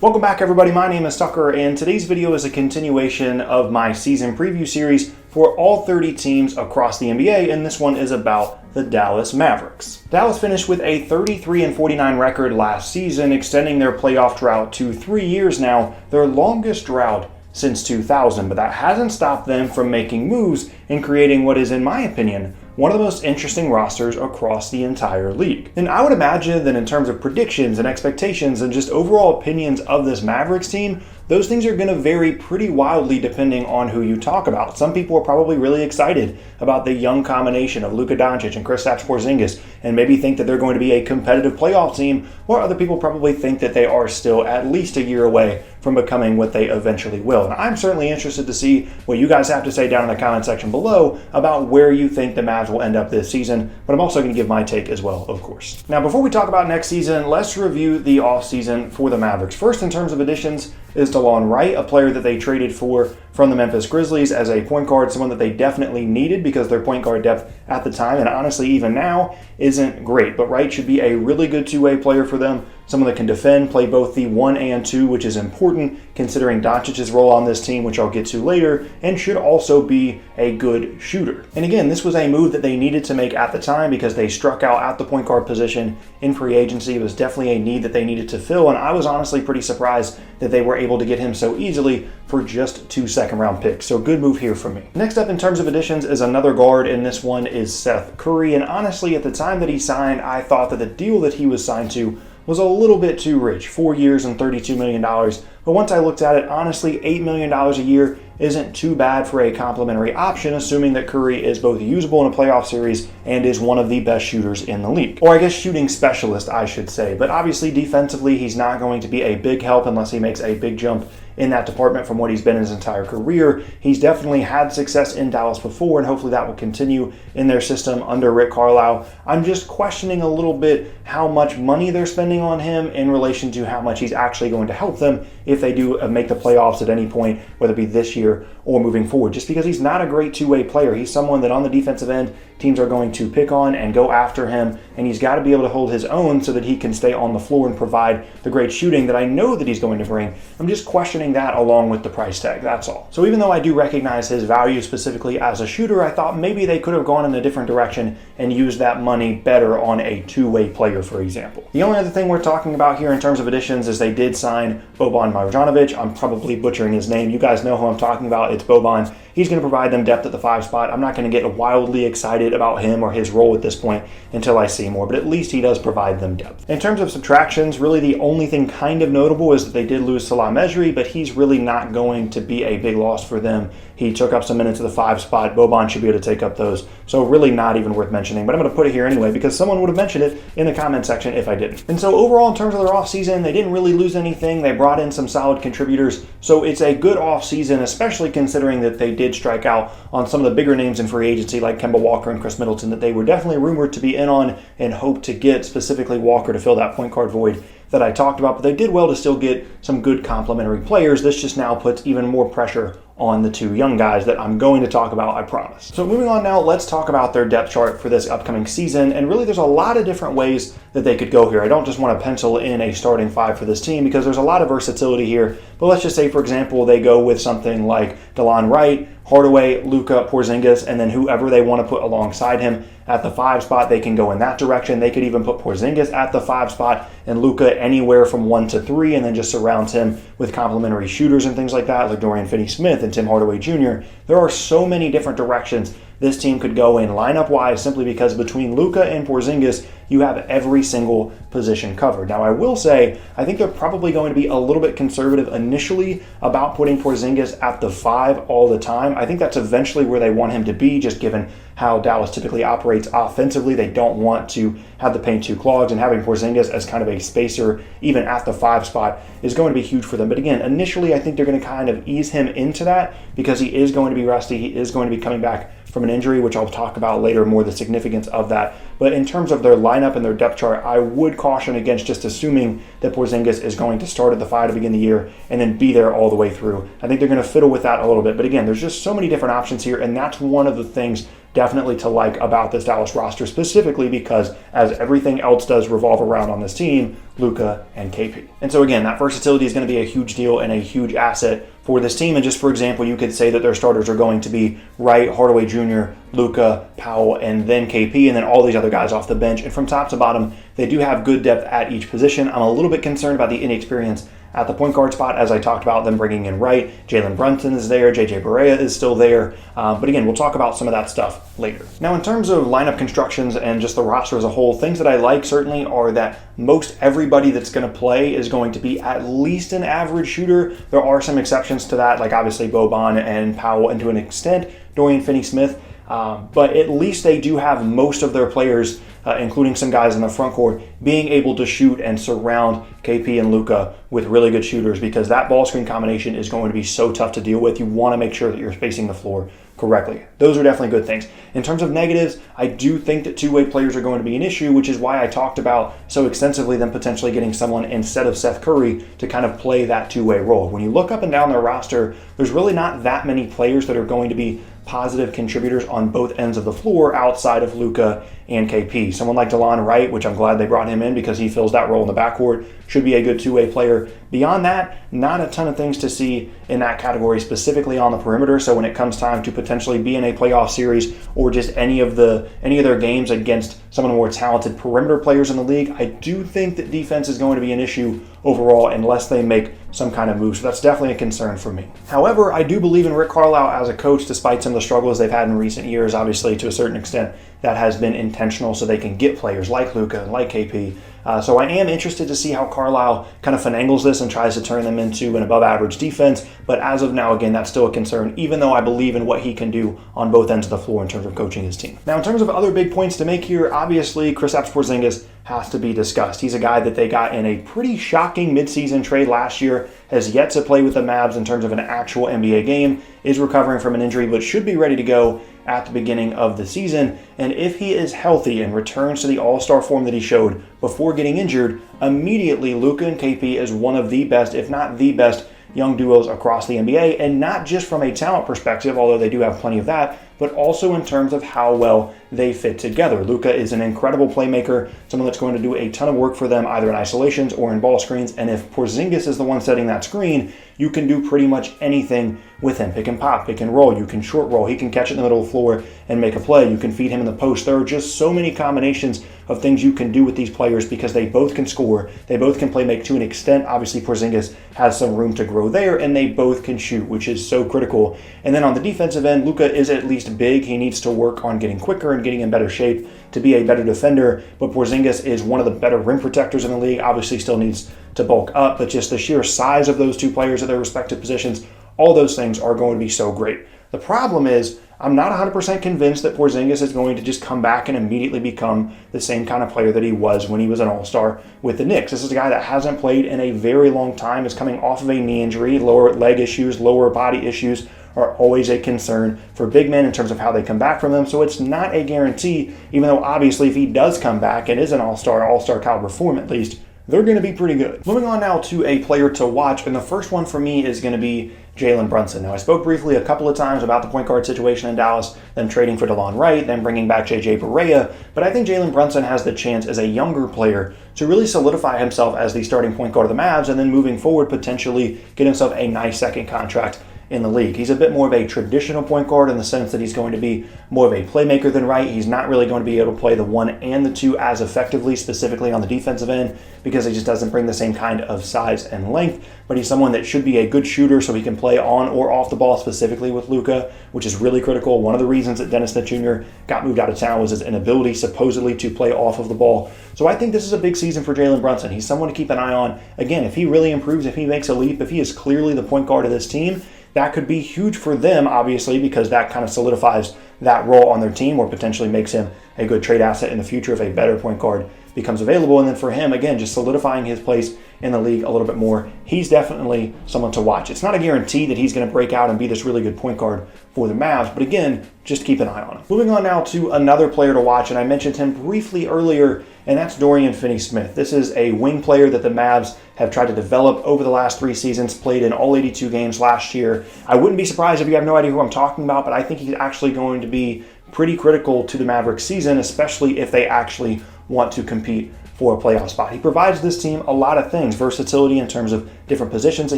Welcome back, everybody. My name is Tucker, and today's video is a continuation of my season preview series for all 30 teams across the NBA, and this one is about the Dallas Mavericks. Dallas finished with a 33-49 record last season, extending their playoff drought to 3 years now, their longest drought since 2000, but that hasn't stopped them from making moves and creating what is, in my opinion, one of the most interesting rosters across the entire league. And I would imagine that in terms of predictions and expectations and just overall opinions of this Mavericks team, those things are going to vary pretty wildly depending on who you talk about. Some people are probably really excited about the young combination of Luka Doncic and Kristaps Porzingis and maybe think that they're going to be a competitive playoff team, or other people probably think that they are still at least a year away from becoming what they eventually will. And I'm certainly interested to see what you guys have to say down in the comment section below about where you think the Mavs will end up this season, but I'm also going to give my take as well, of course. Now, before we talk about next season, let's review the offseason for the Mavericks. First, in terms of additions, is Delon Wright, a player that they traded for from the Memphis Grizzlies as a point guard, someone that they definitely needed because their point guard depth at the time, and honestly even now, isn't great. But Wright should be a really good two-way player for them, someone that can defend, play both the 1 and 2, which is important considering Doncic's role on this team, which I'll get to later, and should also be a good shooter. And again, this was a move that they needed to make at the time because they struck out at the point guard position in free agency. It was definitely a need that they needed to fill, and I was honestly pretty surprised that they were able to get him so easily for just 2 second-round picks. So good move here for me. Next up in terms of additions is another guard, and this one is Seth Curry. And honestly, at the time that he signed, I thought that the deal that he was signed to was a little bit too rich, 4 years and $32 million. But once I looked at it, honestly, $8 million a year isn't too bad for a complimentary option, assuming that Curry is both usable in a playoff series and is one of the best shooters in the league. Or I guess shooting specialist, I should say. But obviously, defensively, he's not going to be a big help unless he makes a big jump in that department from what he's been in his entire career. He's definitely had success in Dallas before, and hopefully that will continue in their system under Rick Carlisle. I'm just questioning a little bit how much money they're spending on him in relation to how much he's actually going to help them if they do make the playoffs at any point, whether it be this year or moving forward, just because he's not a great two-way player. He's someone that on the defensive end, teams are going to pick on and go after him, and he's got to be able to hold his own so that he can stay on the floor and provide the great shooting that I know that he's going to bring. I'm just questioning that along with the price tag, that's all. So even though I do recognize his value specifically as a shooter, I thought maybe they could have gone in a different direction and used that money better on a two-way player, for example. The only other thing we're talking about here in terms of additions is they did sign Beau Bynes. I'm probably butchering his name. You guys know who I'm talking about. It's Beau Bynes. He's going to provide them depth at the 5 spot. I'm not going to get wildly excited about him or his role at this point until I see more, but at least he does provide them depth. In terms of subtractions, really the only thing kind of notable is that they did lose Salah Mejri, but he's really not going to be a big loss for them. He took up some minutes at the 5 spot. Beau Bynes should be able to take up those, so really not even worth mentioning, but I'm going to put it here anyway because someone would have mentioned it in the comment section if I didn't. And so overall, in terms of their offseason, they didn't really lose anything. They brought in some solid contributors, so it's a good offseason, especially considering that they did strike out on some of the bigger names in free agency like Kemba Walker and Chris Middleton that they were definitely rumored to be in on and hope to get, specifically Walker to fill that point guard void that I talked about, but they did well to still get some good complementary players. This just now puts even more pressure on the 2 young guys that I'm going to talk about, I promise. So moving on now, let's talk about their depth chart for this upcoming season. And really there's a lot of different ways that they could go here. I don't just want to pencil in a starting 5 for this team because there's a lot of versatility here. But let's just say, for example, they go with something like Delon Wright, Hardaway, Luka, Porzingis, and then whoever they want to put alongside him at the 5 spot, they can go in that direction. They could even put Porzingis at the 5 spot and Luka anywhere from 1 to 3, and then just surround him with complementary shooters and things like that, like FinneySmith and Tim Hardaway Jr. There are so many different directions this team could go in lineup-wise simply because between Luka and Porzingis, you have every single position covered. Now, I will say, I think they're probably going to be a little bit conservative initially about putting Porzingis at the 5 all the time. I think that's eventually where they want him to be, just given how Dallas typically operates offensively. They don't want to have the paint too clogged, and having Porzingis as kind of a spacer, even at the 5 spot, is going to be huge for them. But again, initially, I think they're going to kind of ease him into that because he is going to be rusty. He is going to be coming back from an injury, which I'll talk about later, more the significance of that. But in terms of their lineup and their depth chart, I would caution against just assuming that Porzingis is going to start at the 5 to begin the year and then be there all the way through. I think they're going to fiddle with that a little bit. But again, there's just so many different options here, and that's one of the things definitely to like about this Dallas roster, specifically because as everything else does revolve around on this team, Luka and KP. And so again, that versatility is going to be a huge deal and a huge asset for this team. And just for example, you could say that their starters are going to be Wright, Hardaway Jr., Luka, Powell, and then KP, and then all these other guys off the bench. And from top to bottom, they do have good depth at each position. I'm a little bit concerned about the inexperience at the point guard spot, as I talked about them bringing in Wright. Jalen Brunson is there, JJ Barea is still there. But again, we'll talk about some of that stuff later. Now, in terms of lineup constructions and just the roster as a whole, things that I like certainly are that most everybody that's going to play is going to be at least an average shooter. There are some exceptions to that, like obviously Beau Bynes and Powell, and to an extent, Dorian Finney-Smith. But at least they do have most of their players, including some guys in the front court, being able to shoot and surround KP and Luka with really good shooters, because that ball screen combination is going to be so tough to deal with. You want to make sure that you're spacing the floor correctly. Those are definitely good things. In terms of negatives, I do think that two-way players are going to be an issue, which is why I talked about so extensively them potentially getting someone instead of Seth Curry to kind of play that two-way role. When you look up and down their roster, there's really not that many players that are going to be positive contributors on both ends of the floor outside of Luka and KP. Someone like Delon Wright, which I'm glad they brought him in because he fills that role in the backcourt, should be a good two-way player. Beyond that, not a ton of things to see in that category, specifically on the perimeter. So when it comes time to potentially be in a playoff series or just any of their games against some of the more talented perimeter players in the league, I do think that defense is going to be an issue overall unless they make some kind of move. So that's definitely a concern for me. However, I do believe in Rick Carlisle as a coach, despite some of the struggles they've had in recent years. Obviously, to a certain extent, that has been intentional so they can get players like Luka, like KP. So I am interested to see how Carlisle kind of finagles this and tries to turn them into an above-average defense. But as of now, again, that's still a concern, even though I believe in what he can do on both ends of the floor in terms of coaching his team. Now, in terms of other big points to make here, obviously, Kristaps Porzingis has to be discussed. He's a guy that they got in a pretty shocking midseason trade last year, has yet to play with the Mavs in terms of an actual NBA game, is recovering from an injury, but should be ready to go at the beginning of the season. And if he is healthy and returns to the all-star form that he showed before getting injured, immediately Luka and KP is one of the best, if not the best, young duos across the NBA, and not just from a talent perspective, although they do have plenty of that, but also in terms of how well they fit together. Luka is an incredible playmaker, someone that's going to do a ton of work for them either in isolations or in ball screens, and if Porzingis is the one setting that screen, you can do pretty much anything with him. Pick and pop, pick and roll, you can short roll, he can catch it in the middle of the floor and make a play, you can feed him in the post. There are just so many combinations of things you can do with these players because they both can score, they both can play make to an extent. Obviously, Porzingis has some room to grow there, and they both can shoot, which is so critical. And then on the defensive end, Luka is at least big. He needs to work on getting quicker and getting in better shape to be a better defender, but Porzingis is one of the better rim protectors in the league. Obviously still needs to bulk up, but just the sheer size of those two players at their respective positions, all those things are going to be so great. The problem is, I'm not 100% convinced that Porzingis is going to just come back and immediately become the same kind of player that he was when he was an all-star with the Knicks. This is a guy that hasn't played in a very long time, is coming off of a knee injury. Lower leg issues, lower body issues are always a concern for big men in terms of how they come back from them. So it's not a guarantee, even though obviously if he does come back and is an all-star caliber form at least, they're going to be pretty good. Moving on now to a player to watch, and the first one for me is going to be Jalen Brunson. Now, I spoke briefly a couple of times about the point guard situation in Dallas, them trading for Delon Wright, then bringing back JJ Barea, but I think Jalen Brunson has the chance as a younger player to really solidify himself as the starting point guard of the Mavs, and then moving forward potentially get himself a nice second contract in the league. He's a bit more of a traditional point guard in the sense that he's going to be more of a playmaker than Wright. He's not really going to be able to play the 1 and the 2 as effectively, specifically on the defensive end, because he just doesn't bring the same kind of size and length, but he's someone that should be a good shooter so he can play on or off the ball, specifically with Luka, which is really critical. One of the reasons that Dennis Smith Jr. got moved out of town was his inability supposedly to play off of the ball. So I think this is a big season for Jalen Brunson. He's someone to keep an eye on. Again, if he really improves, if he makes a leap, if he is clearly the point guard of this team, that could be huge for them, obviously, because that kind of solidifies that role on their team or potentially makes him a good trade asset in the future if a better point guard becomes available. And then for him, again, just solidifying his place in the league a little bit more. He's definitely someone to watch. It's not a guarantee that he's going to break out and be this really good point guard for the Mavs, but again, just keep an eye on him. Moving on now to another player to watch, and I mentioned him briefly earlier, and that's Dorian Finney-Smith. This is a wing player that the Mavs have tried to develop over the last 3 seasons, played in all 82 games last year. I wouldn't be surprised if you have no idea who I'm talking about, but I think he's actually going to be pretty critical to the Mavericks season, especially if they actually want to compete for a playoff spot. He provides this team a lot of things, versatility in terms of different positions that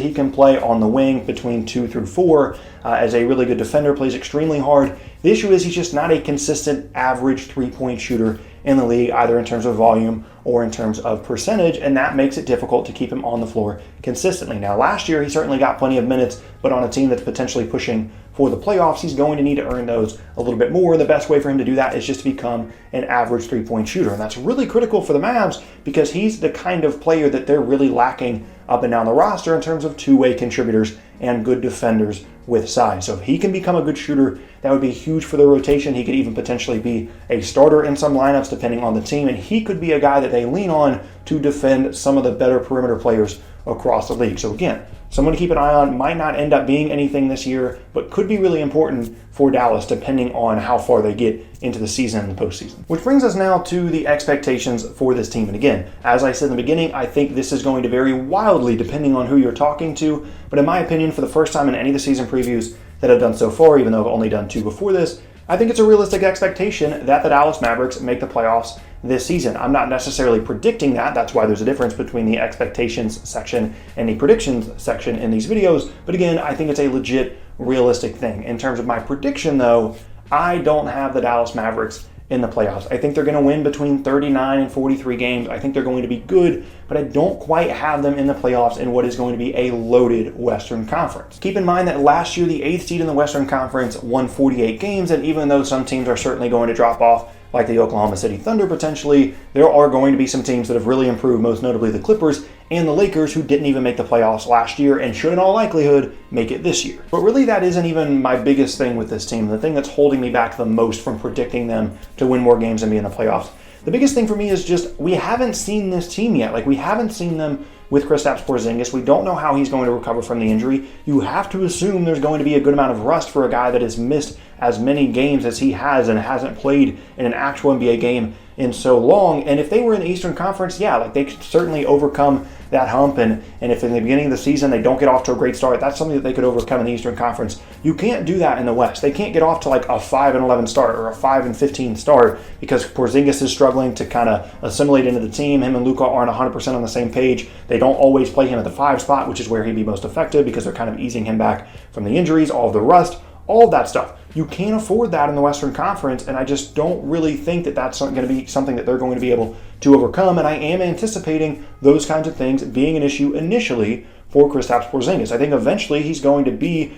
he can play on the wing between 2 through 4, as a really good defender, plays extremely hard. The issue is he's just not a consistent average three-point shooter in the league, either in terms of volume or in terms of percentage, and that makes it difficult to keep him on the floor consistently. Now, last year, he certainly got plenty of minutes, but on a team that's potentially pushing for the playoffs, he's going to need to earn those a little bit more. The best way for him to do that is just to become an average three-point shooter, and that's really critical for the Mavs because he's the kind of player that they're really lacking up and down the roster in terms of two-way contributors and good defenders with size. So if he can become a good shooter, that would be huge for the rotation. He could even potentially be a starter in some lineups depending on the team, and he could be a guy that they lean on to defend some of the better perimeter players across the league. So again, someone to keep an eye on. Might not end up being anything this year, but could be really important for Dallas depending on how far they get into the season and the postseason. Which brings us now to the expectations for this team. And again, as I said in the beginning, I think this is going to vary wildly depending on who you're talking to. But in my opinion, for the first time in any of the season previews that I've done so far, even though I've only done 2 before this, I think it's a realistic expectation that the Dallas Mavericks make the playoffs this season. I'm not necessarily predicting that. That's why there's a difference between the expectations section and the predictions section in these videos. But again, I think it's a legit, realistic thing. In terms of my prediction, though, I don't have the Dallas Mavericks in the playoffs. I think they're going to win between 39 and 43 games. I think they're going to be good, but I don't quite have them in the playoffs in what is going to be a loaded Western Conference. Keep in mind that last year, the 8th seed in the Western Conference won 48 games, and even though some teams are certainly going to drop off, like the Oklahoma City Thunder potentially, there are going to be some teams that have really improved, most notably the Clippers and the Lakers, who didn't even make the playoffs last year and should in all likelihood make it this year. But really that isn't even my biggest thing with this team. The thing that's holding me back the most from predicting them to win more games and be in the playoffs. The biggest thing for me is just we haven't seen this team yet. Like, we haven't seen them with Kristaps Porzingis. We don't know how he's going to recover from the injury. You have to assume there's going to be a good amount of rust for a guy that has missed as many games as he has and hasn't played in an actual NBA game in so long. And if they were in the Eastern Conference, yeah, like they could certainly overcome that hump. And if in the beginning of the season they don't get off to a great start, that's something that they could overcome in the Eastern Conference. You can't do that in the West. They can't get off to like a 5-11 start or a 5-15 start because Porzingis is struggling to kind of assimilate into the team. Him and Luka aren't 100% on the same page. They don't always play him at the 5 spot, which is where he'd be most effective because they're kind of easing him back from the injuries, all of the rust, all of that stuff. You can't afford that in the Western Conference, and I just don't really think that that's going to be something that they're going to be able to overcome, and I am anticipating those kinds of things being an issue initially for Kristaps Porzingis. I think eventually he's going to be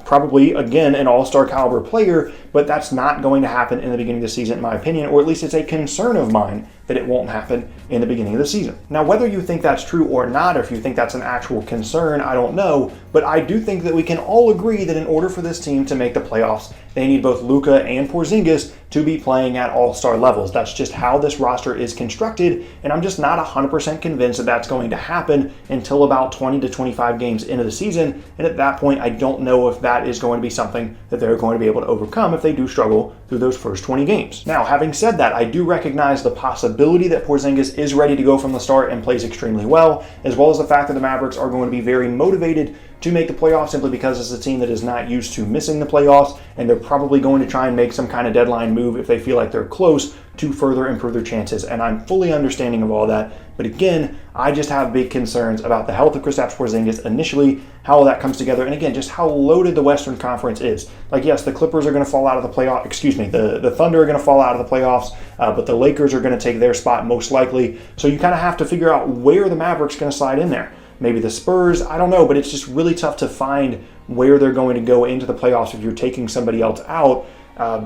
probably, again, an all-star caliber player, but that's not going to happen in the beginning of the season, in my opinion, or at least it's a concern of mine that it won't happen in the beginning of the season. Now, whether you think that's true or not, or if you think that's an actual concern, I don't know, but I do think that we can all agree that in order for this team to make the playoffs, they need both Luka and Porzingis to be playing at all-star levels. That's just how this roster is constructed, and I'm just not 100% convinced that that's going to happen until about 20 to 25 games into the season, and at that point, I don't know if that is going to be something that they're going to be able to overcome if they do struggle through those first 20 games. Now, having said that, I do recognize the possibility that Porzingis is ready to go from the start and plays extremely well, as well as the fact that the Mavericks are going to be very motivated to make the playoffs simply because it's a team that is not used to missing the playoffs, and they're probably going to try and make some kind of deadline move if they feel like they're close to further improve their chances. And I'm fully understanding of all that. But again, I just have big concerns about the health of Kristaps Porzingis initially, how all that comes together, and again, just how loaded the Western Conference is. Like, yes, the Clippers are going to fall out of the playoffs. The Thunder are going to fall out of the playoffs, but the Lakers are going to take their spot most likely. So you kind of have to figure out where the Mavericks are going to slide in there. Maybe the Spurs, I don't know, but it's just really tough to find where they're going to go into the playoffs if you're taking somebody else out.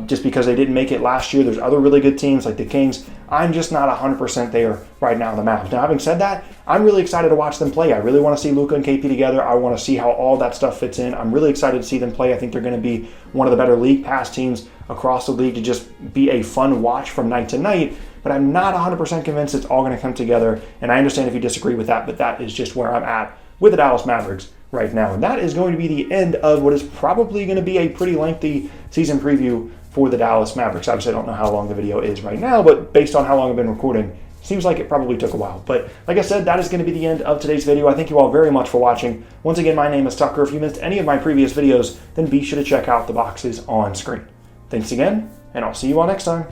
Just because they didn't make it last year. There's other really good teams like the Kings. I'm just not 100% there right now in the Mavs. Now, having said that, I'm really excited to watch them play. I really want to see Luka and KP together. I want to see how all that stuff fits in. I'm really excited to see them play. I think they're going to be one of the better league pass teams across the league to just be a fun watch from night to night. But I'm not 100% convinced it's all going to come together. And I understand if you disagree with that, but that is just where I'm at with the Dallas Mavericks right now. And that is going to be the end of what is probably going to be a pretty lengthy season preview for the Dallas Mavericks. Obviously, I don't know how long the video is right now, but based on how long I've been recording, seems like it probably took a while. But like I said, that is going to be the end of today's video. I thank you all very much for watching. Once again, my name is Tucker. If you missed any of my previous videos, then be sure to check out the boxes on screen. Thanks again, and I'll see you all next time.